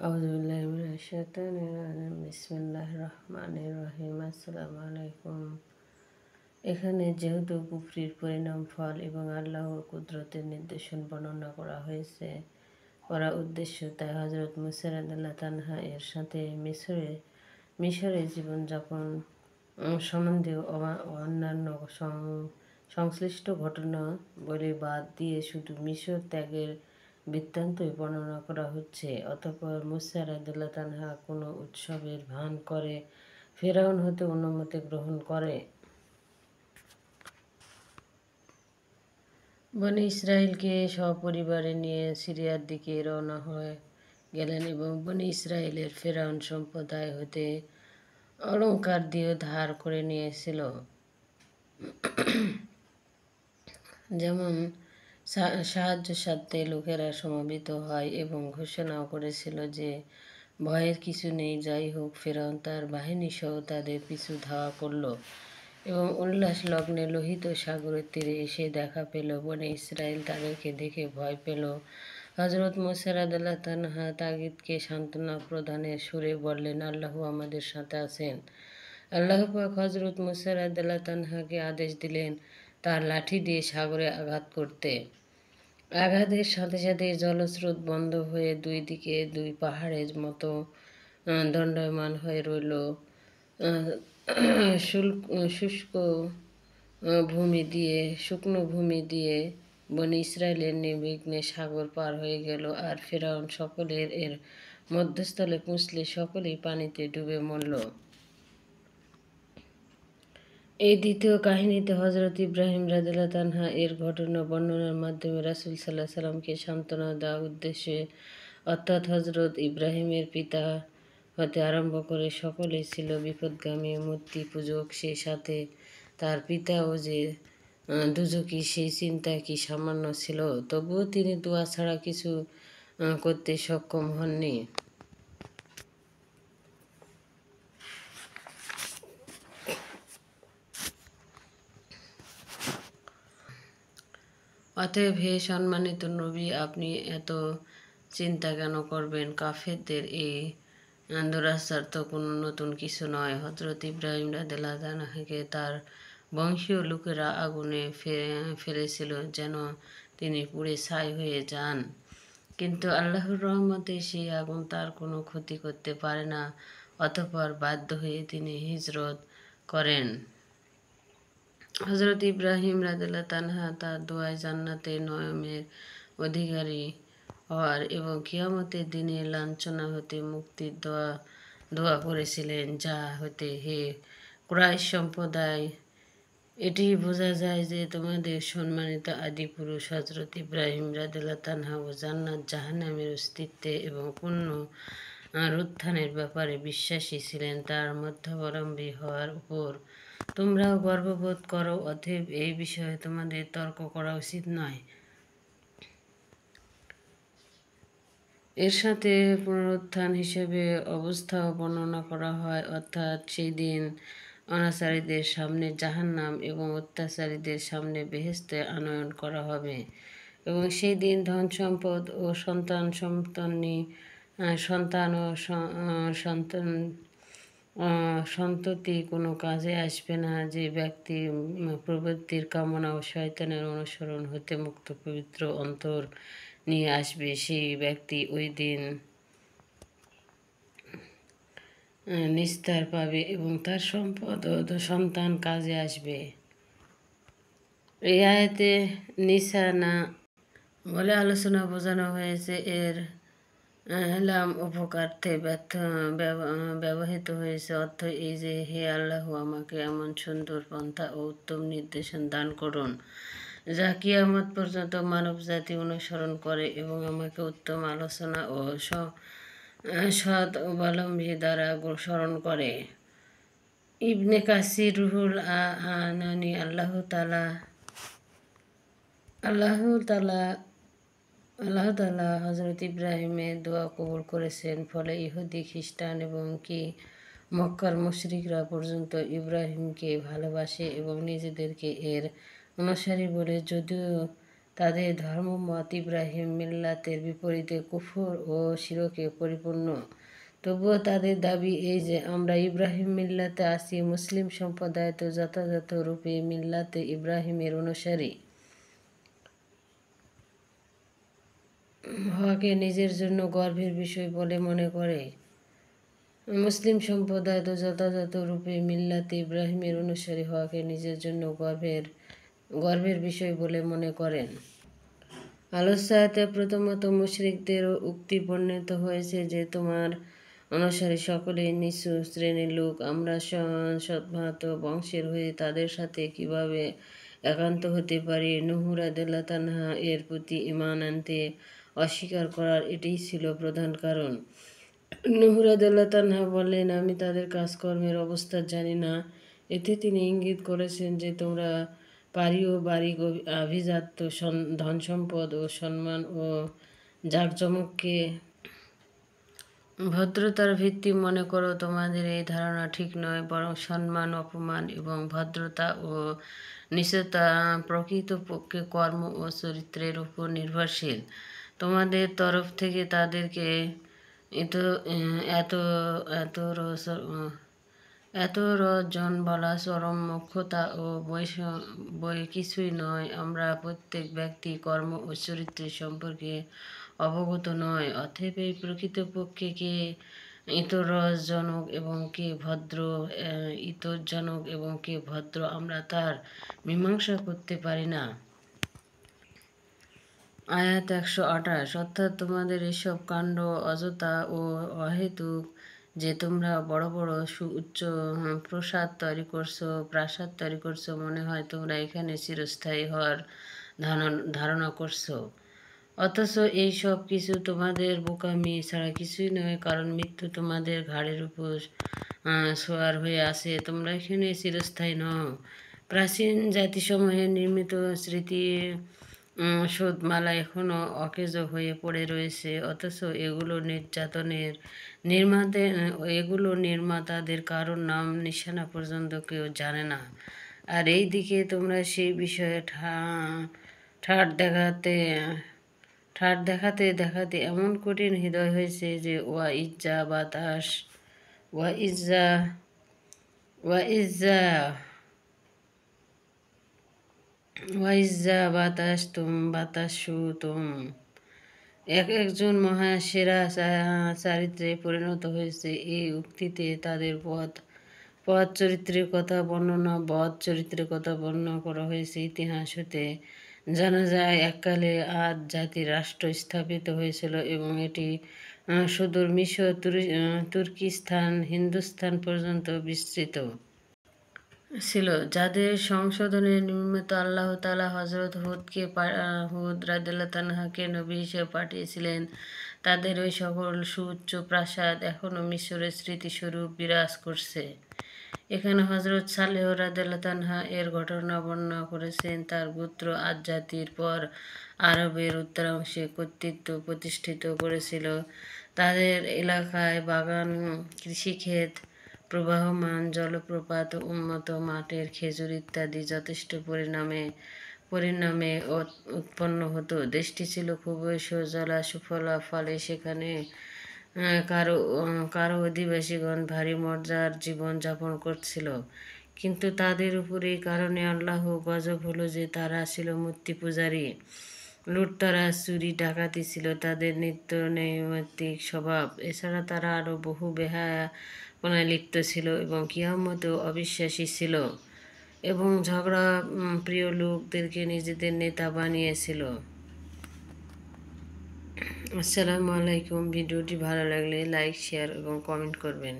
আউযুবিল্লাহি মিনাশ শাইতানির রাজিম। বিসমিল্লাহির রহমানির রহিম। আসসালামু আলাইকুম। এখানে যেহেতু কুফরির পরিণাম ফল এবং আল্লাহর কুদরতের নিদর্শন বর্ণনা করা হয়েছে করা উদ্দেশ্য, তাই হযরত মুসা রাদিয়াল্লাহু তাআলা এর সাথে মিশরে জীবনযাপন সম্বন্ধীয় অন্যান্য সংশ্লিষ্ট ঘটনা বলে বাদ দিয়ে শুধু মিশর ত্যাগের বৃত্তান্তই বর্ণনা করা হচ্ছে। অতঃপর মুসা রাদিয়াল্লাহু তাআলা কোনো উৎসবের ভান করে ফেরাউন হতে অনুমতি গ্রহণ করে বনী ইসরায়েলকে সপরিবারে নিয়ে সিরিয়ার দিকে রওনা হয়ে গেলেন এবং বনী ইসরায়েলের ফেরাউন সম্প্রদায় হতে অলঙ্কার দিয়ে ধার করে নিয়েছিল, যেমন সাহায্য স্বার্থে লোকেরা সমবেত হয় এবং ঘোষণাও করেছিল যে ভয়ের কিছু নেই। যাই হোক, ফেরাউন তার বাহিনী সহ তাদের পিছু ধাওয়া করল এবং উল্লাস লগ্নে লোহিত সাগরের তীরে এসে দেখা পেল। বনে ইসরায়েল তাদেরকে দেখে ভয় পেল। হযরত মুসা রাদিয়াল্লাহু তাআলা তাগীদকে সান্ত্বনা প্রদানের সুরে বললেন, আল্লাহ আমাদের সাথে আছেন। আল্লাহ পাক হযরত মুসা রাদিয়াল্লাহু তাআলাকে আদেশ দিলেন তার লাঠি দিয়ে সাগরে আঘাত করতে। আঘাতের সাথে সাথে জলস্রোত বন্ধ হয়ে দুই দিকে দুই পাহাড়ের মতো দণ্ডায়মান হয়ে রইল। শুকনো ভূমি দিয়ে বনী ইসরায়েলের নির্বিঘ্নে সাগর পার হয়ে গেল, আর ফেরাউন সকলের এর মধ্যস্থলে পৌঁছলে সকলেই পানিতে ডুবে মরল। এই দ্বিতীয় কাহিনীতে হযরত ইব্রাহিম রাদিয়াল্লাহু তাআলা এর ঘটনা বর্ণনার মাধ্যমে রাসূল সাল্লাল্লাহু আলাইহি সাল্লামকে সান্ত্বনা দেওয়ার উদ্দেশ্যে, অর্থাৎ হযরত ইব্রাহিমের পিতা হতে আরম্ভ করে সকলেই ছিল বিপথগামী মূর্তি পূজক, সেই সাথে তার পিতাও যে দুজকি সেই চিন্তা কি সামান্য ছিল। তবুও তিনি দোয়া ছাড়া কিছু করতে সক্ষম হননি। অতএব হে সম্মানিত নবী, আপনি এত চিন্তা কেন করবেন? কাফেরদের এই দুরাচার তো কোনো নতুন কিছু নয়। হযরত ইব্রাহিম রাদিয়াল্লাহু তাআলাকে তার বংশীয় লোকেরা আগুনে ফেলেছিল যেন তিনি পুড়ে ছাই হয়ে যান, কিন্তু আল্লাহর রহমতে সেই আগুন তার কোনো ক্ষতি করতে পারে না। অতঃপর বাধ্য হয়ে তিনি হিজরত করেন। হযরত ইব্রাহিম রাদিয়াল্লাহু তাআলা তার দোয়ায় জান্নাতের নঈমের অধিকারী হওয়ার এবং কিয়ামতের দিনে লাঞ্ছনা হতে মুক্তির দোয়া করেছিলেন, যা হতে হে কুরাইশ সম্প্রদায়, এটি বোঝা যায় যে তোমাদের সম্মানিত আদি পুরুষ হযরত ইব্রাহিম রাদিয়াল্লাহু তাআলা ও জান্নাত জাহান্নামের অস্তিত্বে এবং পুনরুত্থানের ব্যাপারে বিশ্বাসী ছিলেন। তার মধ্যাবলম্বী হওয়ার উপর তোমরাও গর্ববোধ করো। অতএব এই বিষয়ে তোমাদের তর্ক করা উচিত নয়। এর সাথে পুনরুত্থান হিসেবে অবস্থাও বর্ণনা করা হয়, অর্থাৎ সেই দিন অনাচারীদের সামনে জাহান্নাম এবং অত্যাচারীদের সামনে বেহেশতে আনয়ন করা হবে এবং সেই দিন ধন সম্পদ ও সন্ততি কোনো কাজে আসবে না। যে ব্যক্তি প্রবৃত্তির কামনা ও শয়তানের অনুসরণ হতে মুক্ত পবিত্র অন্তর নিয়ে আসবে, সেই ব্যক্তি ওই দিন নিস্তার পাবে এবং তার সম্পদ ও সন্তান কাজে আসবে। এই আয়াতে নিশানা বলে আলোচনা বোঝানো হয়েছে, এর লাম উপকার্থে ব্যবহৃত হয়েছে। অর্থ এই যে, হে আল্লাহ, আমাকে এমন সুন্দর পন্থা ও উত্তম নির্দেশন দান করুন যা কিয়ামত পর্যন্ত মানবজাতি অনুসরণ করে এবং আমাকে উত্তম আলোচনা ও সৎ অবলম্বী দ্বারা স্মরণ করে। ইবনে কাসির রুহুল আনানি আল্লাহ তাআলা হযরত ইব্রাহিমের দোয়া কবুল করেছেন। ফলে ইহুদি, খ্রিস্টান এবং কি মক্কার মুশরিকরা পর্যন্ত ইব্রাহিমকে ভালোবাসে এবং নিজেদেরকে এর অনুসারী বলে, যদিও তাদের ধর্মমত ইব্রাহিম মিল্লাতের বিপরীতে কুফর ও শিরকে পরিপূর্ণ। তবুও তাদের দাবি এই যে আমরা ইব্রাহিম মিল্লাতে আছি, মুসলিম সম্প্রদায় তো যথাযথ রূপে মিল্লাতে ইব্রাহিমের অনুসারী হওয়াকে নিজের জন্য গর্বের বিষয় বলে মনে করে। মুসলিম সম্প্রদায় তো যথাযথ রূপে মিল্লাতে ইব্রাহিমের অনুসারী হওয়াকে নিজের জন্য গর্বের বিষয় বলে মনে করেন। আলোচ্যাতে প্রথমত মুশরিকদের উক্তি বর্ণিত হয়েছে যে তোমার অনুসারী সকলেই নিচু শ্রেণীর লোক, আমরা সদ্ভাত বংশের হয়ে তাদের সাথে কিভাবে একান্ত হতে পারি। নূহ রাদিয়াল্লাহু তাআলা এর প্রতি ঈমান আনতে অস্বীকার করার এটাই ছিল প্রধান কারণ। নূহ রাদিয়াল্লাহু তাআলা বললেন, আমি তাদের কাজকর্মের অবস্থা জানি না। এতে তিনি ইঙ্গিত করেছেন যে তোমরা পারিবারিক আভিজাত্য, ধনসম্পদ ও সম্মান ও জাঁকজমককে ভদ্রতার ভিত্তি মনে করো। তোমাদের এই ধারণা ঠিক নয়, বরং সম্মান, অপমান এবং ভদ্রতা ও নিচতা প্রকৃতপক্ষে কর্ম ও চরিত্রের উপর নির্ভরশীল। তোমাদের তরফ থেকে তাদেরকে এত রজন বলা চরম মূর্খতা ও বই কিছুই নয়। আমরা প্রত্যেক ব্যক্তি কর্ম ও চরিত্রের সম্পর্কে অবগত নয়, অতএব এই প্রকৃতপক্ষে কে ইতরজনক এবং কে ইতরজনক এবং কে ভদ্র আমরা তার মীমাংসা করতে পারি না। আয়াত 128। অর্থাৎ তোমাদের এসব কাণ্ড অযথা ও অহেতুক যে তোমরা বড় বড় সুউচ্চ প্রাসাদ তৈরি করছো, মনে হয় তোমরা এখানে চিরস্থায়ী হওয়ার ধারণা করছো, অথচ এই সব কিছু তোমাদের বোকামি ছাড়া কিছুই নয়, কারণ মৃত্যু তোমাদের ঘাড়ের উপর সোয়ার হয়ে আছে, তোমরা এখানে চিরস্থায়ী নও। প্রাচীন জাতিসমূহের নির্মিত স্মৃতি শোধমালা এখনও অকেজ হয়ে পড়ে রয়েছে, অথচ এগুলো নির্মাতাদের কারোর নাম নিশানা পর্যন্ত কেউ জানে না। আর এই দিকে তোমরা সেই বিষয়ে ঠাট দেখাতে এমন কঠিন হৃদয় হয়েছে যে একজন মহাসেরা চারিত্রে পরিণত হয়েছে। এই উক্তিতে তাদের বদ চরিত্রের কথা বর্ণনা করা হয়েছে। ইতিহাস হতে জানা যায়, এককালে আদ জাতির রাষ্ট্র স্থাপিত হয়েছিল এবং এটি সুদূর মিশর, তুর্কিস্তান, হিন্দুস্তান পর্যন্ত বিস্তৃত ছিল, যাদের সংশোধনে নিমিত্ত আল্লাহ তাআলা হযরত হুদ রাদিয়াল্লাহু তাআলাকে নবী হিসেবে পাঠিয়েছিলেন। তাদের ওই সকল সুউচ্চ প্রাসাদ এখনও মিশরের স্মৃতিস্বরূপ বিরাজ করছে। এখানে হযরত সালেহ রাদিয়াল্লাহু তাআলা এর ঘটনা বর্ণনা করেছেন। তার গোত্র আদ জাতির পর আরবের উত্তরাংশে কর্তৃত্ব প্রতিষ্ঠিত করেছিল। তাদের এলাকায় বাগান, কৃষিক্ষেত, প্রবাহমান জলপ্রপাত, উন্নত মাঠের খেজুর ইত্যাদি যথেষ্ট পরিণামে উৎপন্ন হতো। দেশটি ছিল খুবই সুজলা সুফলা, ফলে সেখানে কারো অধিবাসীগণ ভারী মর্যাদার জীবন যাপন করছিল। কিন্তু তাদের উপর এই কারণে আল্লাহ গজব হলো যে তারা ছিল মূর্তি পূজারী। লুটতরাজ, চুরি, ডাকাতি ছিল তাদের নিত্য নৈমিত্তিক স্বভাব। এছাড়া তারা আরও বহু বেহায়াপনায় লিপ্ত ছিল এবং কিয়ামতেও অবিশ্বাসী ছিল এবং ঝগড়া প্রিয় লোকদেরকে নিজেদের নেতা বানিয়েছিল। আসসালামু আলাইকুম। ভিডিওটি ভালো লাগলে লাইক, শেয়ার এবং কমেন্ট করবেন।